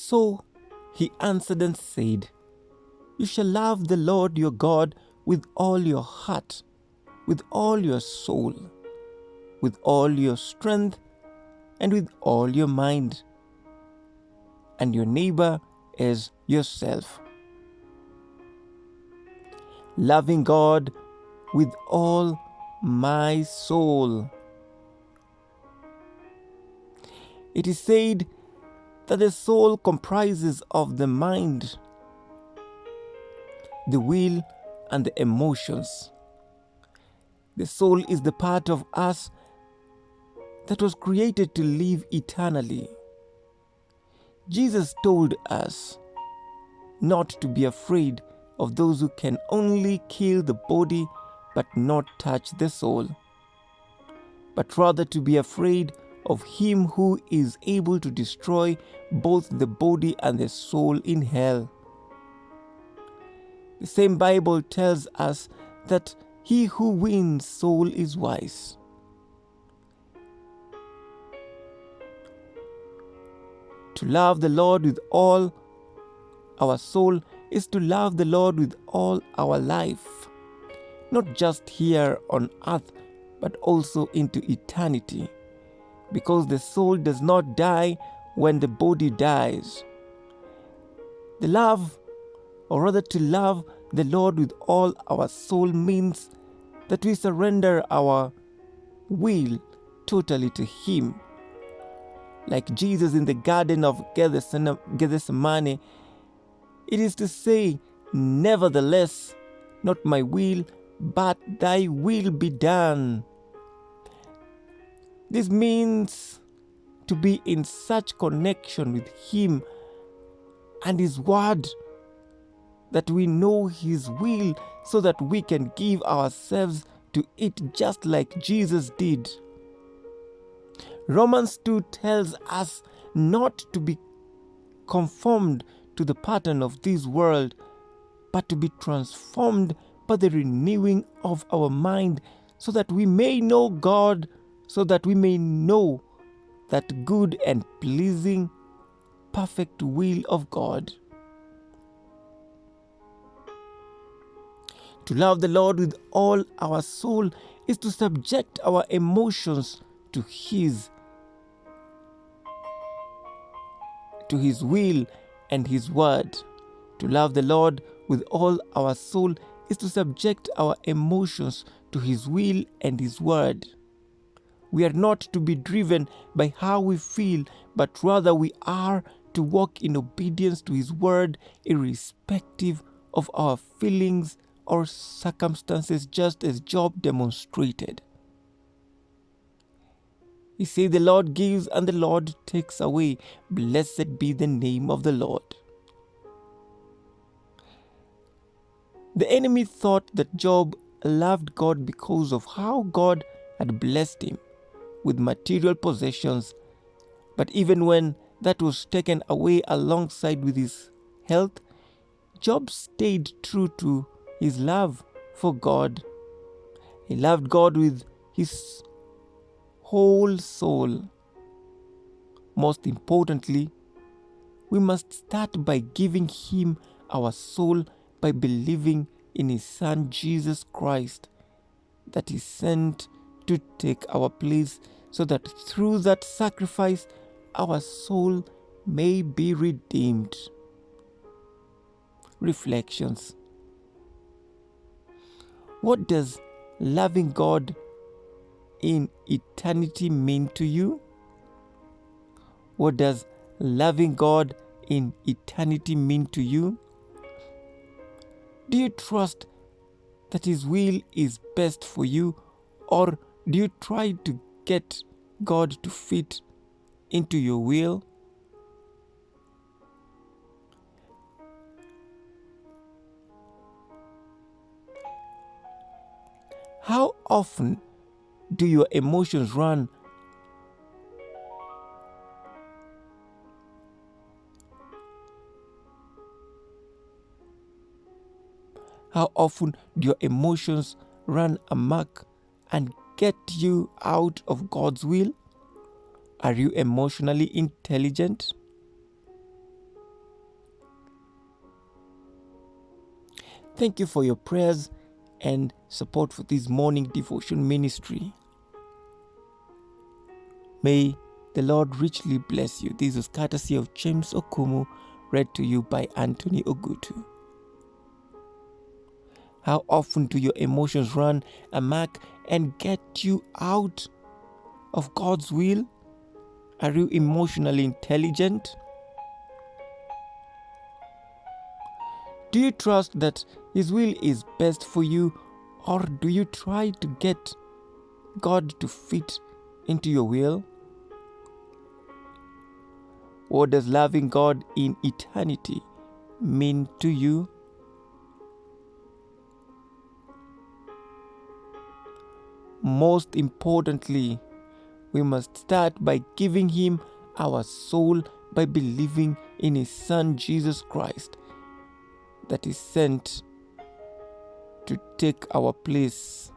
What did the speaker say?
So he answered and said, You shall love the Lord your God with all your heart, with all your soul, with all your strength, and with all your mind, and your neighbor as yourself. Loving God with all my soul. It is said that the soul comprises of the mind, the will, and the emotions. The soul is the part of us that was created to live eternally. Jesus told us not to be afraid of those who can only kill the body but not touch the soul, but rather to be afraid of him who is able to destroy both the body and the soul in hell. The same Bible tells us that he who wins soul is wise. To love the Lord with all our soul is to love the Lord with all our life, not just here on earth, but also into eternity, because the soul does not die when the body dies. The love, or rather to love the Lord with all our soul, means that we surrender our will totally to Him. Like Jesus in the Garden of Gethsemane, it is to say, nevertheless, not my will, but thy will be done. This means to be in such connection with Him and His Word that we know His will so that we can give ourselves to it just like Jesus did. Romans 2 tells us not to be conformed to the pattern of this world, but to be transformed by the renewing of our mind, so that we may know God, so that we may know that good and pleasing, perfect will of God. To love the Lord with all our soul is to subject our emotions to His will and His word. To love the Lord with all our soul is to subject our emotions to His will and His word. We are not to be driven by how we feel, but rather we are to walk in obedience to His word, irrespective of our feelings or circumstances, just as Job demonstrated. He said, the Lord gives and the Lord takes away. Blessed be the name of the Lord. The enemy thought that Job loved God because of how God had blessed him with material possessions. But even when that was taken away alongside with his health, Job stayed true to his love for God. He loved God with his whole soul. Most importantly, we must start by giving Him our soul by believing in His Son Jesus Christ, that He sent to take our place, so that through that sacrifice our soul may be redeemed. Reflections. What does loving God in eternity mean to you? What does loving God in eternity mean to you? Do you trust that His will is best for you, or do you try to get God to fit into your will? How often do your emotions run How often do your emotions run amok and get you out of God's will? Are you emotionally intelligent? Thank you for your prayers and support for this morning devotion ministry. May the Lord richly bless you. This is courtesy of James Okumu, read to you by Anthony Ogutu. How often do your emotions run amok and get you out of God's will? Are you emotionally intelligent? Do you trust that His will is best for you, or do you try to get God to fit into your will? What does loving God in eternity mean to you? Most importantly, we must start by giving Him our soul by believing in His Son Jesus Christ, that is sent to take our place